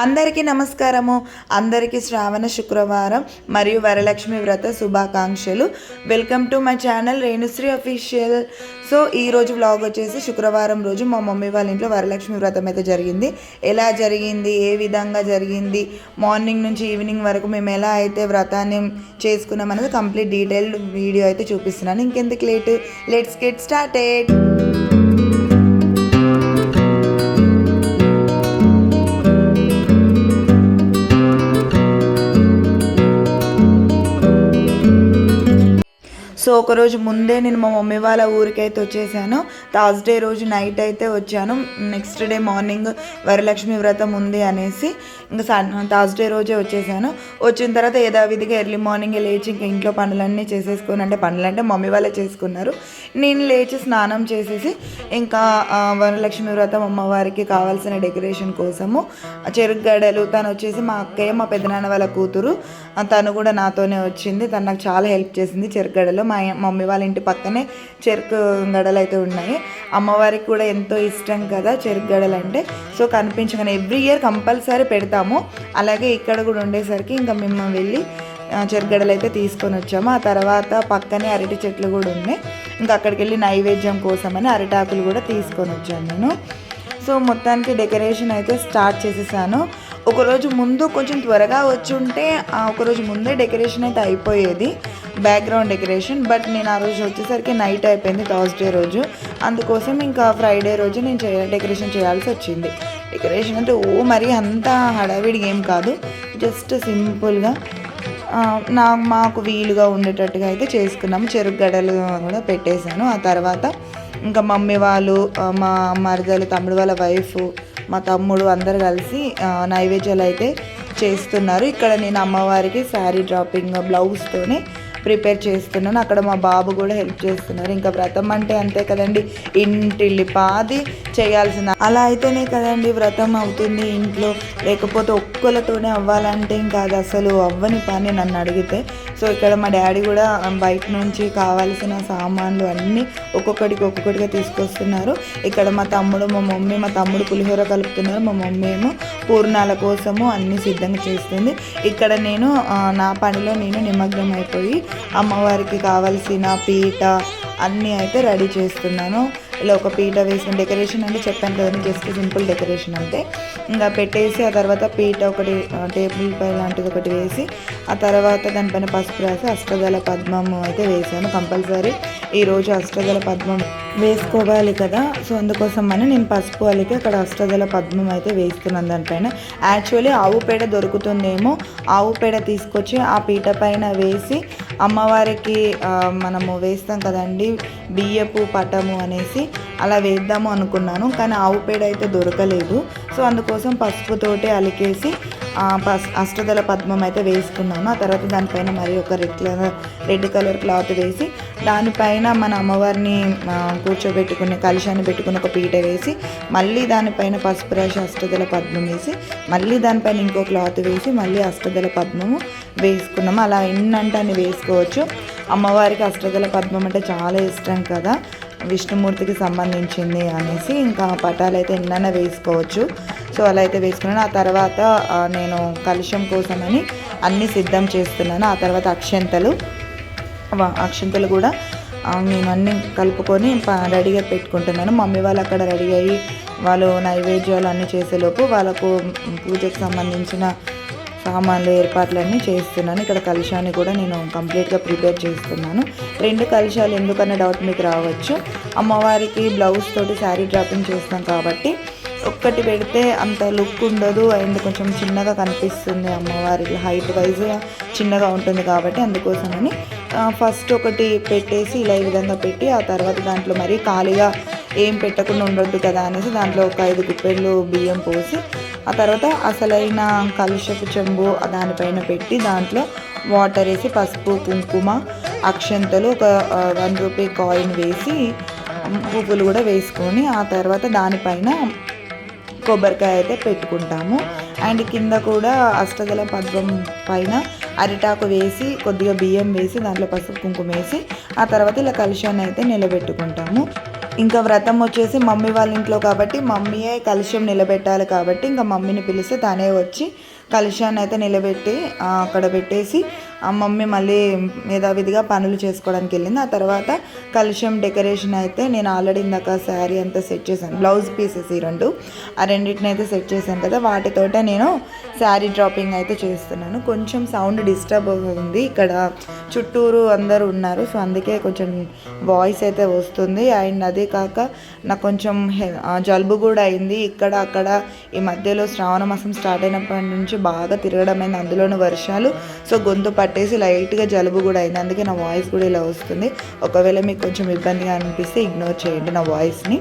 అందరికీ నమస్కారము. అందరికీ శ్రావణ శుక్రవారం మరియు వరలక్ష్మి వ్రత శుభాకాంక్షలు. Welcome to my channel Renusri official. So ఈరోజు వ్లాగ్ వచ్చేసి శుక్రవారం రోజు మా మమ్మీ వాళ్ళ ఇంట్లో వరలక్ష్మి వ్రతం అయితే జరిగింది. ఎలా జరిగింది, ఏ విధంగా జరిగింది, మార్నింగ్ నుంచి ఈవినింగ్ వరకు మేము ఎలా అయితే వ్రతాన్ని చేసుకున్నాం అనేది కంప్లీట్ డీటెయిల్డ్ వీడియో అయితే చూపిస్తున్నాను. ఇంకెందుకు late, let's get started. So ఒకరోజు ముందే నేను మా మమ్మీ వాళ్ళ ఊరికి అయితే వచ్చేసాను. థర్స్డే రోజు నైట్ అయితే వచ్చాను. నెక్స్ట్ డే మార్నింగ్ వరలక్ష్మి వ్రతం ఉంది అనేసి ఇంకా థర్స్డే రోజే వచ్చేసాను. వచ్చిన తర్వాత యథావిధిగా ఎర్లీ మార్నింగ్ లేచి ఇంకా ఇంట్లో పనులన్నీ చేసేసుకొని, అంటే పనులంటే మమ్మీ వాళ్ళే చేసుకున్నారు. నేను లేచి స్నానం చేసేసి ఇంకా వరలక్ష్మి వ్రతం అమ్మవారికి కావాల్సిన డెకరేషన్ కోసము చెరుకు గడలు, తను వచ్చేసి మా అక్కయ్య, మా పెద్దనాన్న వాళ్ళ కూతురు, తను కూడా నాతోనే వచ్చింది. తను నాకు చాలా హెల్ప్ చేసింది చెరుకు గడలు. మా మమ్మీ వాళ్ళ ఇంటి పక్కనే చెరుకు గడలు అయితే ఉన్నాయి. అమ్మవారికి కూడా ఎంతో ఇష్టం కదా చెరుకు గడలు అంటే. సో కనిపించగానే ఎవ్రీ ఇయర్ కంపల్సరీ పెడతాము. అలాగే ఇక్కడ కూడా ఉండేసరికి ఇంకా మేము వెళ్ళి చెరుగడలు అయితే తీసుకొని వచ్చాము. ఆ తర్వాత పక్కనే అరటి చెట్లు కూడా ఉన్నాయి. ఇంకా అక్కడికి వెళ్ళి నైవేద్యం కోసమని అరటాకులు కూడా తీసుకొని వచ్చాను నేను. సో మొత్తానికి డెకరేషన్ అయితే స్టార్ట్ చేసేసాను. ఒకరోజు ముందు కొంచెం త్వరగా వచ్చి ఉంటే ఒకరోజు ముందే డెకరేషన్ అయితే అయిపోయేది, బ్యాక్గ్రౌండ్ డెకరేషన్. బట్ నేను ఆ రోజు వచ్చేసరికి నైట్ అయిపోయింది, థర్స్డే రోజు. అందుకోసం ఇంకా ఫ్రైడే రోజు నేను డెకరేషన్ చేయాల్సి వచ్చింది. డెకరేషన్ అంటే మరీ అంత హడావిడి ఏం కాదు, జస్ట్ సింపుల్గా మాకు వీలుగా ఉండేటట్టుగా అయితే చేసుకున్నాము. చెరుకు గడలు కూడా పెట్టేశాను. ఆ తర్వాత ఇంకా మమ్మీ వాళ్ళు, మా మరదలు, తమ్ముడు వాళ్ళ వైఫ్, మా తమ్ముడు అందరు కలిసి నైవేద్యాలు అయితే చేస్తున్నారు. ఇక్కడ నేను అమ్మవారికి శారీ డ్రాపింగ్ బ్లౌజ్తోనే ప్రిపేర్ చేస్తున్నాను. అక్కడ మా బాబు కూడా హెల్ప్ చేస్తున్నారు. ఇంకా వ్రతం అంటే అంతే కదండి, ఇంటిల్లి పాది చేయాల్సిన, అలా అయితేనే కదండి వ్రతం అవుతుంది ఇంట్లో. లేకపోతే ఒక్కలతోనే అవ్వాలంటే ఇంకా అది అసలు అవ్వని పని నన్ను అడిగితే. సో ఇక్కడ మా డాడీ కూడా బయట నుంచి కావాల్సిన సామాన్లు అన్నీ ఒక్కొక్కటిగా తీసుకొస్తున్నారు. ఇక్కడ మా తమ్ముడు, మా మమ్మీ, మా తమ్ముడు పులిహోర కలుపుతున్నారు, మా మమ్మీ ఏమో పూర్ణాల కోసము అన్నీ సిద్ధంగా చేస్తుంది. ఇక్కడ నేను నా పనిలో నేను నిమగ్నం అయిపోయి అమ్మవారికి కావలసిన పీట అన్నీ అయితే రెడీ చేస్తున్నాను. ఇలా ఒక పీట వేసిన డెకరేషన్ అంటే చెప్పాను కదండి, జస్ట్ సింపుల్ డెకరేషన్ అంటే. ఇంకా పెట్టేసి ఆ తర్వాత పీట ఒకటి, టేబుల్ పై లాంటిది ఒకటి వేసి ఆ తర్వాత దానిపైన పసుపు రాసి అష్టదళ పద్మం అయితే వేసాను. కంపల్సరీ ఈరోజు అష్టదళ పద్మం వేసుకోవాలి కదా. సో అందుకోసం అని నేను పసుపు అలికి అక్కడ అష్టదళ పద్మం అయితే వేస్తున్నాను దానిపైన. యాక్చువల్లీ ఆవు పేడ దొరుకుతుందేమో, ఆవు పేడ తీసుకొచ్చి ఆ పీట పైన వేసి అమ్మవారికి మనము వేస్తాం కదండి బియ్యపు పటము అనేసి, అలా వేద్దాము అనుకున్నాను. కానీ ఆవు పేడ అయితే దొరకలేదు. సో అందుకోసం పసుపుతోటే అలికేసి అష్టదళ పద్మం అయితే వేసుకున్నాను. ఆ తర్వాత దానిపైన మరి ఒక రెడ్ కలర్ క్లాత్ వేసి దానిపైన మన అమ్మవారిని కూర్చోబెట్టుకుని కలశాన్ని పెట్టుకుని ఒక పీట వేసి మళ్ళీ దానిపైన పసుపు రాసి అష్టదళ పద్మం వేసి మళ్ళీ దానిపైన ఇంకో క్లాత్ వేసి మళ్ళీ అష్టదళ పద్మము వేసుకున్నాము. అలా ఎన్నంటే అన్ని వేసుకోవచ్చు. అమ్మవారికి అష్టదళ పద్మం అంటే చాలా ఇష్టం కదా, విష్ణుమూర్తికి సంబంధించింది అనేసి ఇంకా పటాలు అయితే ఎన్నైనా వేసుకోవచ్చు. సో అలా అయితే వేసుకున్నాను. ఆ తర్వాత నేను కలశం కోసమని అన్నీ సిద్ధం చేస్తున్నాను. ఆ తర్వాత అక్షంతలు కూడా నేను అన్నీ కలుపుకొని రెడీగా పెట్టుకుంటున్నాను. మమ్మీ వాళ్ళు అక్కడ రెడీ అయ్యి వాళ్ళు నైవేద్యాలు అన్నీ చేసేలోపు వాళ్ళకు పూజకు సంబంధించిన సామాన్లు ఏర్పాట్లన్నీ చేస్తున్నాను. ఇక్కడ కలశాన్ని కూడా నేను కంప్లీట్గా ప్రిపేర్ చేస్తున్నాను. 2 కలశాలు ఎందుకన్న డౌట్ మీకు రావచ్చు. అమ్మవారికి బ్లౌజ్ తోటి శారీ డ్రాపింగ్ చేస్తాం కాబట్టి ఒక్కటి పెడితే అంత లుక్ ఉండదు, అండ్ కొంచెం చిన్నగా కనిపిస్తుంది. అమ్మవారికి హైట్ వైజ్గా చిన్నగా ఉంటుంది కాబట్టి అందుకోసమని ఫస్ట్ ఒకటి పెట్టేసి ఇలా ఈ విధంగా పెట్టి ఆ తర్వాత దాంట్లో మరీ ఖాళీగా ఏం పెట్టకుండా ఉండొద్దు కదా అనేసి దాంట్లో ఒక 5 గుప్పెళ్ళు బియ్యం పోసి ఆ తర్వాత అసలైన కలుషపు చెంబు దానిపైన పెట్టి దాంట్లో వాటర్ వేసి పసుపు, కుంకుమ, అక్షంతలు, ఒక 1 రూపీ కాయిన్ వేసి పువ్వులు కూడా వేసుకొని ఆ తర్వాత దానిపైన కొబ్బరికాయ అయితే పెట్టుకుంటాము. అండ్ కింద కూడా అష్టదళ పద్మం పైన అరిటాకు వేసి కొద్దిగా బియ్యం వేసి దాంట్లో పసుపు కుంకుమ వేసి ఆ తర్వాత ఇలా కలశాన్ని అయితే నిలబెట్టుకుంటాము. ఇంకా వ్రతం వచ్చేసి మమ్మీ వాళ్ళ ఇంట్లో కాబట్టి మమ్మీయే కలశం నిలబెట్టాలి కాబట్టి ఇంకా మమ్మీని పిలిస్తే తనే వచ్చి కలశాన్ని అయితే నిలబెట్టి అక్కడ పెట్టేసి ఆ మమ్మీ మళ్ళీ యథావిధిగా పనులు చేసుకోవడానికి వెళ్ళింది. ఆ తర్వాత కలశం డెకరేషన్ అయితే నేను ఆల్రెడీ ఇందాక శారీ అంతా సెట్ చేశాను, బ్లౌజ్ పీసెస్ ఈ ఆ రెండింటిని అయితే సెట్ చేశాను కదా, వాటితోటే నేను శారీ డ్రాపింగ్ అయితే చేస్తున్నాను. కొంచెం సౌండ్ డిస్టర్బ్ అవుతుంది, ఇక్కడ చుట్టూరు అందరూ ఉన్నారు, సో అందుకే కొంచెం వాయిస్ అయితే వస్తుంది. అండ్ అదే కాక నాకు కొంచెం జలుబు కూడా అయింది. ఇక్కడ అక్కడ ఈ మధ్యలో శ్రావణ మాసం స్టార్ట్ అయినప్పటి నుంచి బాగా తిరగడం అయింది, అందులోనూ వర్షాలు, సో గొంతు పట్టేసి లైట్గా జలుబు కూడా అయింది, అందుకే నా వాయిస్ కూడా ఇలా వస్తుంది. ఒకవేళ మీకు కొంచెం ఇబ్బందిగా అనిపిస్తే ఇగ్నోర్ చేయండి నా వాయిస్ని.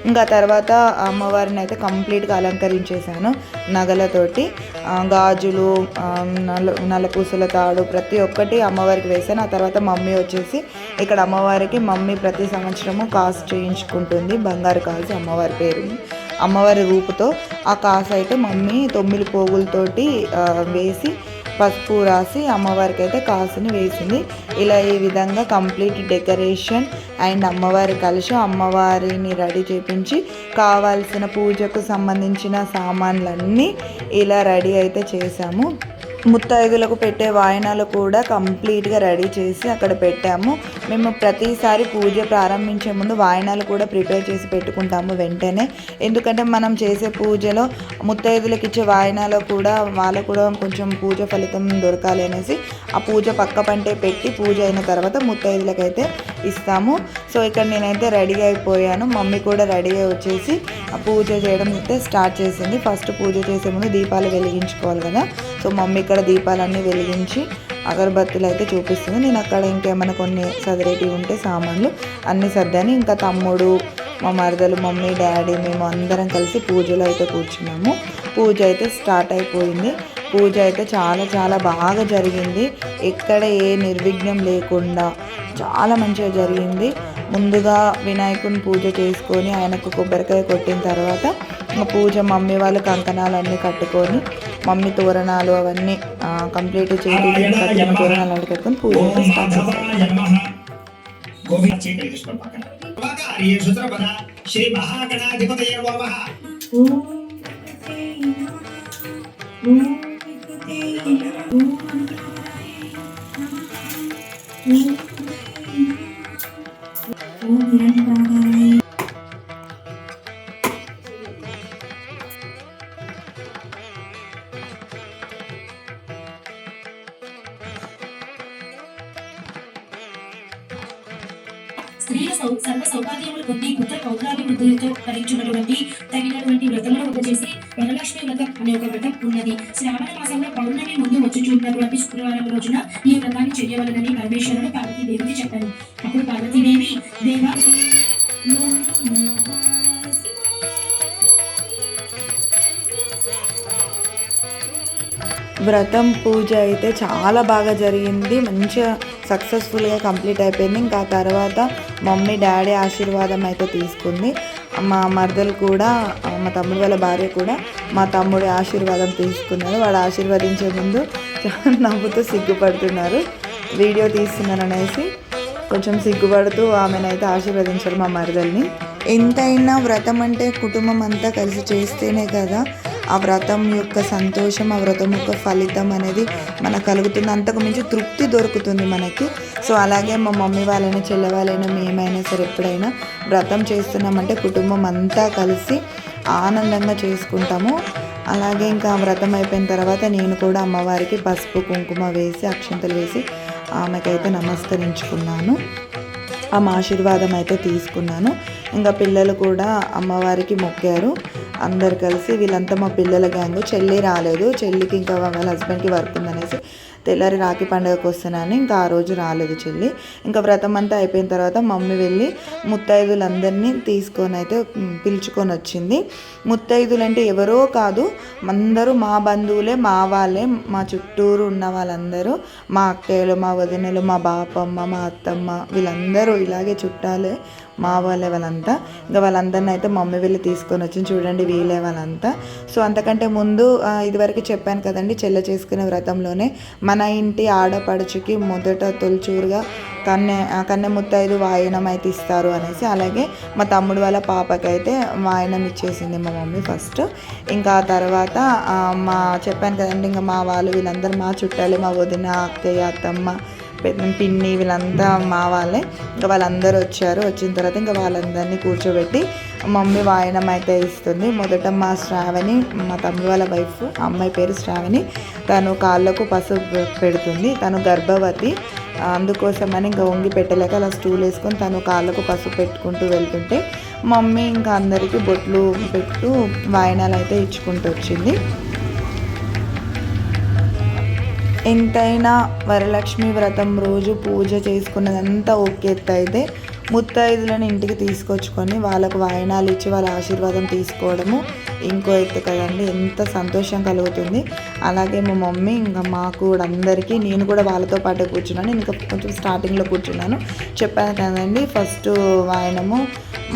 ఇంకా తర్వాత అమ్మవారిని అయితే కంప్లీట్గా అలంకరించేశాను నగలతోటి, గాజులు, నల్లపూసల తాడు ప్రతి ఒక్కటి అమ్మవారికి వేశాను. ఆ తర్వాత మమ్మీ వచ్చేసి ఇక్కడ అమ్మవారికి మమ్మీ ప్రతి సంవత్సరము కాసు చేయించుకుంటుంది, బంగారు కాసు అమ్మవారి పేరు అమ్మవారి రూపుతో. ఆ కాసు అయితే మమ్మీ 9 పోగులతోటి వేసి పసుపు రాసి అమ్మవారికి అయితే కాసుని వేసింది. ఇలా ఈ విధంగా కంప్లీట్ డెకరేషన్ అండ్ అమ్మవారి కలశం అమ్మవారిని రెడీ చేయించి కావాల్సిన పూజకు సంబంధించిన సామాన్లన్నీ ఇలా రెడీ అయితే చేశాము. ముత్తైదులకు పెట్టే వాయనాలు కూడా కంప్లీట్గా రెడీ చేసి అక్కడ పెట్టాము. మేము ప్రతిసారి పూజ ప్రారంభించే ముందు వాయనాలు కూడా ప్రిపేర్ చేసి పెట్టుకుంటాము వెంటనే, ఎందుకంటే మనం చేసే పూజలో ముత్తైదులకు ఇచ్చే వాయనాలు కూడా వాళ్ళకు కూడా కొంచెం పూజ ఫలితం దొరకాలి అనేసి ఆ పూజ పక్క పంటే పెట్టి పూజ అయిన తర్వాత ముత్తైదులకు అయితే ఇస్తాము. సో ఇక్కడ నేనైతే రెడీ అయిపోయాను, మమ్మీ కూడా రెడీ అయి వచ్చేసి ఆ పూజ చేయడం అయితే స్టార్ట్ చేసింది. ఫస్ట్ పూజ చేసే ముందు దీపాలు వెలిగించుకోవాలి కదా, సో మమ్మీ ఇక్కడ దీపాలన్నీ వెలిగించి అగరబత్తులు అయితే చూపిస్తుంది. నేను అక్కడ ఇంకేమైనా కొన్ని సదరేటి ఉంటే సామాన్లు అన్నీ సర్దాని. ఇంకా తమ్ముడు, మా మరదలు, మమ్మీ, డాడీ మేము అందరం కలిసి పూజలో అయితే కూర్చున్నాము. పూజ అయితే స్టార్ట్ అయిపోయింది. పూజ అయితే చాలా చాలా బాగా జరిగింది, ఎక్కడ ఏ నిర్విఘ్నం లేకుండా చాలా మంచిగా జరిగింది. ముందుగా వినాయకుని పూజ చేసుకొని ఆయనకు కొబ్బరికాయ కొట్టిన తర్వాత పూజ మమ్మీ వాళ్ళు కంకణాలన్నీ కట్టుకొని మమ్మీ తోరణాలు అవన్నీ కంప్లీట్ చేసి కట్టిన తోరణాలు అన్నీ కట్టుకొని పూజ అయితే స్టార్ట్ స్త్రీల సర్వ సౌభాగ్యములు పొంది పుత్ర పౌత్రాభివృద్ధులతో భరించినటువంటి తగినటువంటి వ్రతములు ఒక చేసి వరలక్ష్మి వ్రతం అనే ఒక వ్రతం ఉన్నది. శ్రావణ మాసంలో పౌర్ణమి ముందు వచ్చి చూడినటువంటి శుక్రవారం రోజున ఈ వ్రతాన్ని చేయవలనని పరమేశ్వరుడు పార్వతీదేవికి చెప్పారు. అప్పుడు పార్వతీదేవి దేవా వ్రతం పూజ అయితే చాలా బాగా జరిగింది, మంచిగా సక్సెస్ఫుల్గా కంప్లీట్ అయిపోయింది. ఇంకా తర్వాత మమ్మీ డాడీ ఆశీర్వాదం అయితే తీసుకుంది. మా మరదలు కూడా, మా తమ్ముడు వాళ్ళ భార్య కూడా మా తమ్ముడి ఆశీర్వాదం తీసుకున్నారు. వాడు ఆశీర్వదించే ముందు నవ్వుతూ సిగ్గుపడుతున్నారు, వీడియో తీస్తున్నాను అనేసి కొంచెం సిగ్గుపడుతూ ఆమెనైతే ఆశీర్వదించారు మా మరదల్ని. ఎంతైనా వ్రతం అంటే కుటుంబం అంతా కలిసి చేస్తేనే కదా ఆ వ్రతం యొక్క సంతోషం, ఆ వ్రతం యొక్క ఫలితం అనేది మనకు కలుగుతుంది, అంతకు మించి తృప్తి దొరుకుతుంది మనకి. సో అలాగే మా మమ్మీ వాళ్ళైనా చెల్లె వాళ్ళైనా మేమైనా సరే ఎప్పుడైనా వ్రతం చేస్తున్నామంటే కుటుంబం అంతా కలిసి ఆనందంగా చేసుకుంటాము. అలాగే ఇంకా వ్రతం అయిపోయిన తర్వాత నేను కూడా అమ్మవారికి పసుపు కుంకుమ వేసి అక్షంతలు వేసి ఆమెకైతే నమస్కరించుకున్నాను, ఆమె ఆశీర్వాదం అయితే తీసుకున్నాను. ఇంకా పిల్లలు కూడా అమ్మవారికి మొక్కారు అందరు కలిసి. వీళ్ళంతా మా పిల్లల గ్యాంగు. చెల్లి రాలేదు, చెల్లికి ఇంకా వాళ్ళ హస్బెండ్కి వర్క్ ఉందనేసి తెల్లారి రాఖీ పండుగకు వస్తున్నాను, ఇంకా ఆ రోజు రాలేదు చెల్లి. ఇంకా వ్రతం అంతా అయిపోయిన తర్వాత మమ్మీ వెళ్ళి ముత్తైదులందరినీ తీసుకొని అయితే పిలుచుకొని వచ్చింది. ముత్తైదులు అంటే ఎవరో కాదు, అందరూ మా బంధువులే, మా వాళ్ళే, మా చుట్టూరు ఉన్న వాళ్ళందరూ, మా అక్కయ్యలు, మా వదినలు, మా బాపమ్మ, మా అత్తమ్మ, వీళ్ళందరూ ఇలాగే చుట్టాలే మా వాళ్ళంతా. ఇంకా వాళ్ళందరినీ అయితే మమ్మీ వెళ్ళి తీసుకొని వచ్చింది. చూడండి వీళ్ళే వాళ్ళంతా. సో అంతకంటే ముందు ఇదివరకు చెప్పాను కదండి, చెల్లె చేసుకునే వ్రతంలోనే మన ఇంటి ఆడపడుచుకి మొదట తొలిచూరుగా కన్నె ముత్తైదు వాయనం అయితే ఇస్తారు అనేసి. అలాగే మా తమ్ముడు వాళ్ళ పాపకైతే వాయనం ఇచ్చేసింది మా మమ్మీ ఫస్ట్. ఇంకా ఆ తర్వాత చెప్పాను కదండి, ఇంకా మా వాళ్ళు వీళ్ళందరూ మా చుట్టాలే, మా వదిన, అక్కయ్య, అత్తమ్మ, పిన్ని వీళ్ళంతా మా వాళ్ళే. ఇంకా వాళ్ళందరూ వచ్చారు. వచ్చిన తర్వాత ఇంకా వాళ్ళందరినీ కూర్చోబెట్టి మమ్మీ వాయనం అయితే ఇస్తుంది. మొదట మా శ్రావణి, మా తమ్ముడు వాళ్ళ వైఫ్, అమ్మాయి పేరు శ్రావణి, తను కాళ్ళకు పసుపు పెడుతుంది. తను గర్భవతి, అందుకోసమని ఇంకా వంగి పెట్టలేక అలా స్టూల్ వేసుకొని తను కాళ్ళకు పసుపు పెట్టుకుంటూ వెళ్తుంటే మమ్మీ ఇంకా అందరికీ బొట్లు పెట్టు వాయనాలు అయితే ఇచ్చుకుంటూ వచ్చింది. ఎంతైనా వరలక్ష్మి వ్రతం రోజు పూజ చేసుకున్నదంతా ఒక ఎత్తు అయితే ముత్తైదులను ఇంటికి తీసుకొచ్చుకొని వాళ్ళకు వాయనాలు ఇచ్చి వాళ్ళ ఆశీర్వాదం తీసుకోవడము ఇంకో ఎత్తు కదండి. ఎంత సంతోషం కలుగుతుంది. అలాగే మా మమ్మీ ఇంకా మాకు కూడా అందరికీ, నేను కూడా వాళ్ళతో పాటు కూర్చున్నాను. ఇంకా కొంచెం స్టార్టింగ్లో కూర్చున్నాను. చెప్పాను కదండి, ఫస్ట్ వాయనము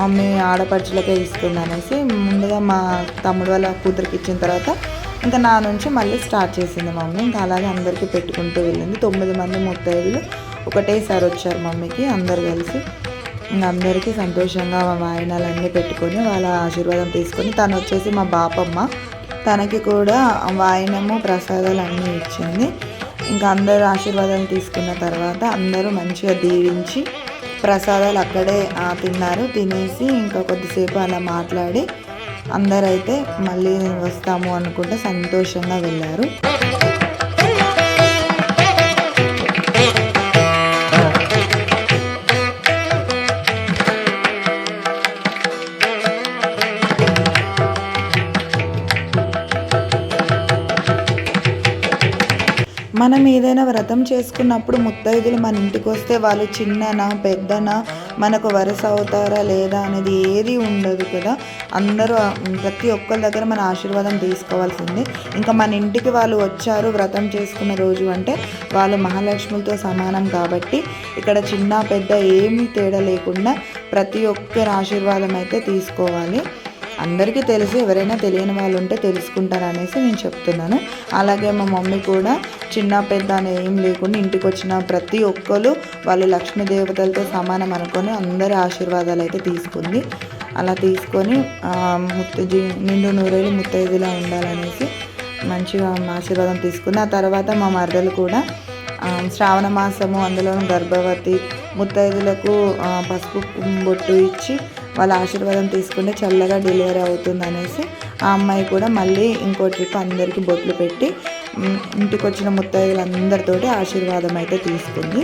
మమ్మీ ఆడపడుచులకే ఇస్తుంది అనేసి. ముందుగా మా తమ్ముడు వాళ్ళ కూతురికి ఇచ్చిన తర్వాత ఇంకా నా నుంచి మళ్ళీ స్టార్ట్ చేసింది మమ్మీ. ఇంకా అలాగే అందరికీ పెట్టుకుంటూ వెళ్ళింది. 9 మంది ముత్తైదులు ఒకటేసారి వచ్చారు మమ్మీకి, అందరు కలిసి. ఇంకా అందరికీ సంతోషంగా వాయనాలన్నీ పెట్టుకొని వాళ్ళ ఆశీర్వాదం తీసుకొని, తను వచ్చేసి మా బాపమ్మ, తనకి కూడా వాయనము ప్రసాదాలు అన్నీ ఇచ్చింది. ఇంకా అందరూ ఆశీర్వాదం తీసుకున్న తర్వాత అందరూ మంచిగా దీవించి ప్రసాదాలు అక్కడే తిన్నారు. తినేసి ఇంకా కొద్దిసేపు అలా మాట్లాడి అందరైతే మళ్ళీ వస్తాము అనుకుంటే సంతోషంగా వెళ్ళారు. మనం ఏదైనా వ్రతం చేసుకున్నప్పుడు ముత్తైదులు మన ఇంటికి వస్తే వాళ్ళు చిన్ననా పెద్దనా మనకు వరుస అవుతారా లేదా అనేది ఏది ఉండదు కదా. అందరూ ప్రతి ఒక్కరి దగ్గర మన ఆశీర్వాదం తీసుకోవాల్సిందే. ఇంకా మన ఇంటికి వాళ్ళు వచ్చారు వ్రతం చేసుకున్న రోజు అంటే వాళ్ళు మహాలక్ష్ములతో సమానం కాబట్టి ఇక్కడ చిన్న పెద్ద ఏమీ తేడా లేకుండా ప్రతి ఒక్కరి ఆశీర్వాదం అయితే తీసుకోవాలి. అందరికీ తెలుసు, ఎవరైనా తెలియని వాళ్ళు ఉంటే తెలుసుకుంటారు అనేసి నేను చెప్తున్నాను. అలాగే మా మమ్మీ కూడా చిన్న పెద్ద అని ఏం లేకుండా ఇంటికి వచ్చిన ప్రతి ఒక్కరు వాళ్ళు లక్ష్మీ దేవతలతో సమానం అనుకొని అందరి ఆశీర్వాదాలు అయితే తీసుకుంది. అలా తీసుకొని నిండు నూరేళ్ళు ముత్తైదులా ఉండాలనేసి మంచిగా ఆశీర్వాదం తీసుకుంది. ఆ తర్వాత మా మరదలు కూడా శ్రావణ మాసము, అందులోనూ గర్భవతి ముత్తైదులకు పసుపు బొట్టు ఇచ్చి వాళ్ళ ఆశీర్వాదం తీసుకుంటే చల్లగా డెలివరీ అవుతుంది అనేసి ఆ అమ్మాయి కూడా మళ్ళీ ఇంకో ట్రిప్ అందరికీ బొట్లు పెట్టి ఇంటికి వచ్చిన ముత్తైదులందరితోటి ఆశీర్వాదం అయితే తీసుకుంది.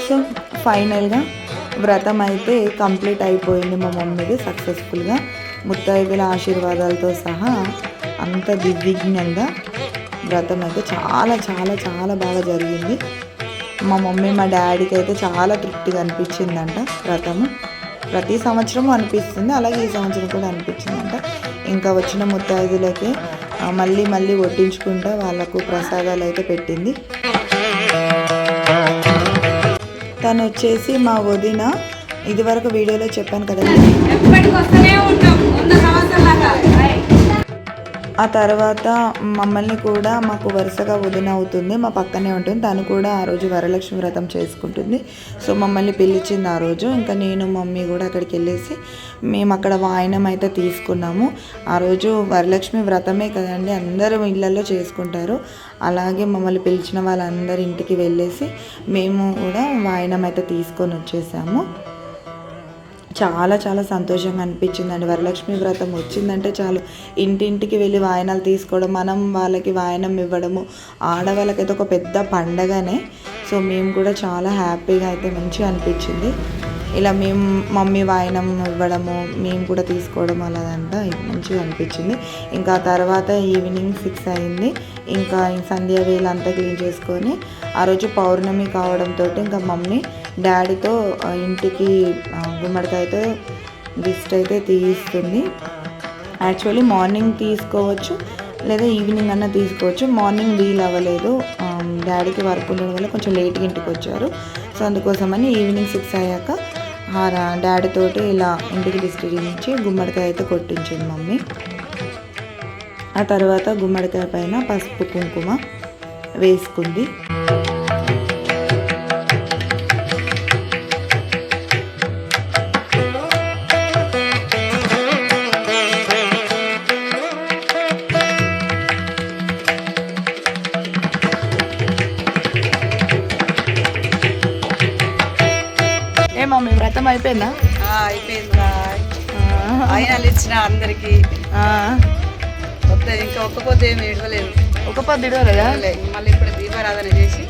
సో ఫైనల్గా వ్రతం అయితే కంప్లీట్ అయిపోయింది మా మమ్మీది సక్సెస్ఫుల్గా. ముత్తైదుల ఆశీర్వాదాలతో సహా అంత దిగ్విజయంగా వ్రతం అయితే చాలా చాలా చాలా బాగా జరిగింది. మా మమ్మీ మా డాడీకి అయితే చాలా తృప్తిగా అనిపించిందంట వ్రతము. ప్రతి సంవత్సరం అనిపిస్తుంది, అలాగే ఈ సంవత్సరం కూడా అనిపించిందంట. ఇంకా వచ్చిన ముత్తైదులకి మళ్ళీ మళ్ళీ వడ్డించుకుంటూ వాళ్ళకు ప్రసాదాలు అయితే పెట్టింది. తను వచ్చేసి మా వదిన, ఇదివరకు వీడియోలో చెప్పాను కదండి. ఆ తర్వాత మమ్మల్ని కూడా మాకు వరుసగా వదిన అవుతుంది, మా పక్కనే ఉంటుంది. తను కూడా ఆ రోజు వరలక్ష్మి వ్రతం చేసుకుంటుంది. సో మమ్మల్ని పిలిచింది ఆ రోజు. ఇంకా నేను మమ్మీ కూడా అక్కడికి వెళ్ళేసి మేము అక్కడ వాయనం అయితే తీసుకున్నాము. ఆ రోజు వరలక్ష్మి వ్రతమే కదండి, అందరూ ఇళ్ళల్లో చేసుకుంటారు. అలాగే మమ్మల్ని పిలిచిన వాళ్ళందరి ఇంటికి వెళ్ళేసి మేము కూడా వాయనం అయితే తీసుకొని వచ్చేసాము. చాలా చాలా సంతోషంగా అనిపించిందండి. వరలక్ష్మి వ్రతం వచ్చిందంటే చాలు ఇంటింటికి వెళ్ళి వాయనాలు తీసుకోవడం, మనం వాళ్ళకి వాయనం ఇవ్వడము ఆడవాళ్ళకైతే ఒక పెద్ద పండగనే. సో మేము కూడా చాలా హ్యాపీగా అయితే మంచిగా అనిపించింది. ఇలా మేము మమ్మీ వాయనం ఇవ్వడము, మేము కూడా తీసుకోవడం అలాదంతా మంచిగా అనిపించింది. ఇంకా తర్వాత ఈవినింగ్ 6 అయింది. ఇంకా సంధ్యా వేళ అంతా క్లీన్ చేసుకొని ఆ రోజు పౌర్ణమి కావడంతో ఇంకా మమ్మీ డాడీతో ఇంటికి గుమ్మడికాయతో దిష్టి అయితే తీయిస్తుంది. యాక్చువల్లీ మార్నింగ్ తీసుకోవచ్చు లేదా ఈవినింగ్ అన్నా తీసుకోవచ్చు. మార్నింగ్ వీలు అవ్వలేదు, డాడీకి వర్క్ ఉండడం వల్ల కొంచెం లేట్గా ఇంటికి వచ్చారు. సో అందుకోసమని ఈవినింగ్ 6 అయ్యాక డాడీ తోటి ఇలా ఇంటికి డిస్ట్రిబ్యూట్ గుమ్మడికాయ అయితే కొట్టించింది మమ్మీ. ఆ తర్వాత గుమ్మడికాయ పైన పసుపు కుంకుమ వేసుకుంది. మమ్మీ వ్రతం అయిపోయిందా? అయిపోయింది. ఆయనలు ఇచ్చిన అందరికి ఇంకా ఒక్క పొద్దు ఏమి ఇడవలేదు. ఒక పొద్దు ఇడవలేదా? మళ్ళీ ఇప్పుడు దీపారాధన చేసి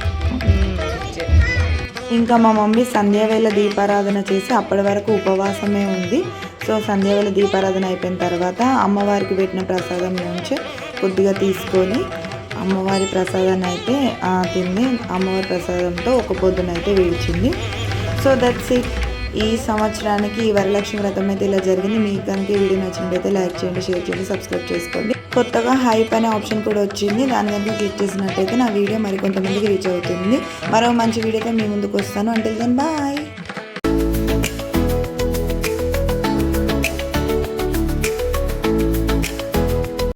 ఇంకా మా మమ్మీ సంధ్యావేళ దీపారాధన చేసి అప్పటి వరకు ఉపవాసమే ఉంది. సో సంధ్యావేళ దీపారాధన అయిపోయిన తర్వాత అమ్మవారికి పెట్టిన ప్రసాదం నుంచి కొద్దిగా తీసుకొని అమ్మవారి ప్రసాదాన్ని అయితే తింది. అమ్మవారి ప్రసాదంతో ఒక పొద్దునైతే విడిచింది. So that's it. ఈ సంవత్సరానికి ఈ వరలక్ష్మి వ్రతం అయితే ఇలా జరిగింది. మీకు కనుక ఈ వీడియో నచ్చినట్లయితే లైక్ చేయండి, షేర్ చేయండి, సబ్స్క్రైబ్ చేసుకోండి. కొత్తగా హైప్ అనే ఆప్షన్ కూడా వచ్చింది. దాని కనుక క్లిక్ చేసినట్టయితే నా వీడియో మరికొంతమందికి రీచ్ అవుతుంది. మరో మంచి వీడియోతో మీ ముందుకు వస్తాను. Until then bye.